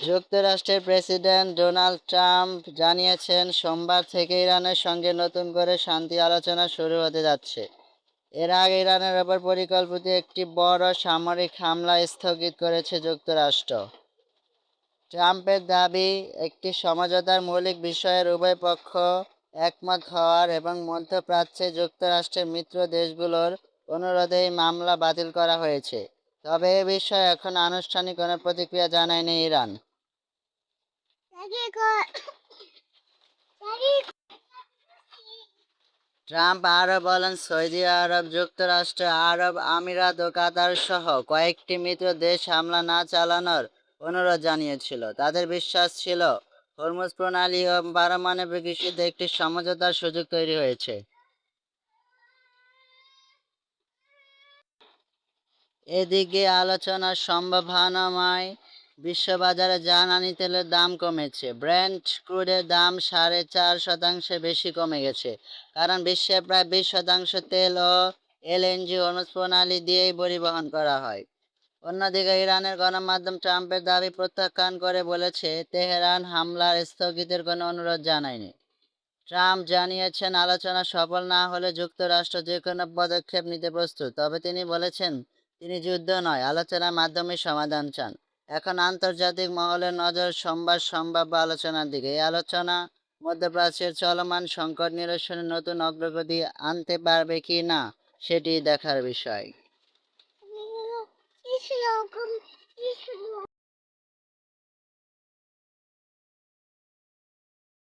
যুক্তরাষ্ট্রের president Donald Trump জানিয়েছেন সোমবার থেকে ইরানের সঙ্গে নতুন করে শান্তি আলোচনা শুরু হতে যাচ্ছে। এর আগে ইরানের ওপর পরিকল্পিত একটি বড় সামরিক হামলা স্থগিত করেছে যুক্তরাষ্ট্র। ট্রাম্পের দাবি, একটি সমঝোতার মৌলিক বিষয়ের উভয় পক্ষ একমত হওয়ার এবং মধ্যপ্রাচ্যে যুক্তরাষ্ট্রের মিত্র দেশগুলোর অনুরোধে এই মামলা বাতিল করা হয়েছে। তবে এ বিষয়ে এখন আনুষ্ঠানিক কোনো প্রতিক্রিয়া জানায়নি ইরান। ট্রাম্প আরও বলেন, সৌদি আরব, যুক্তরাষ্ট্র, আরব আমিরাত ও কাতার সহ কয়েকটি মিত্র দেশ হামলা না চালানোর অনুরোধ জানিয়েছিল। তাদের বিশ্বাস ছিল হরমুজ প্রণালী ও পারমাণবিক ইস্যুতে একটি সমঝোতার সুযোগ তৈরি হয়েছে। এদিকে আলোচনার সম্ভাবনাময় বিশ্ববাজারে জ্বালানি তেলের দাম কমেছে। ব্রেন্ট ক্রুডের দাম 4.5% বেশি কমে গেছে, কারণ বিশ্বের প্রায় 20% তেল ও এলএনজি হরমুজ প্রণালী দিয়েই পরিবহন করা হয়। অন্যদিকে ইরানের গণমাধ্যম ট্রাম্পের দাবি প্রত্যাখ্যান করে বলেছে, তেহরান হামলার স্থগিতের কোনো অনুরোধ জানায়নি। ট্রাম্প জানিয়েছেন, আলোচনা সফল না হলে যুক্তরাষ্ট্র যে কোনো পদক্ষেপ নিতে প্রস্তুত। তবে তিনি বলেছেন, তিনি যুদ্ধ নয়, আলোচনার মাধ্যমে সমাধান চান। এখন আন্তর্জাতিক মহলের নজর সোমবার সম্ভাব্য আলোচনার দিকে। এই আলোচনা মধ্যপ্রাচ্যের চলমান সংকট নিরসনে নতুন অগ্রগতি আনতে পারবে কি না সেটি দেখার বিষয়।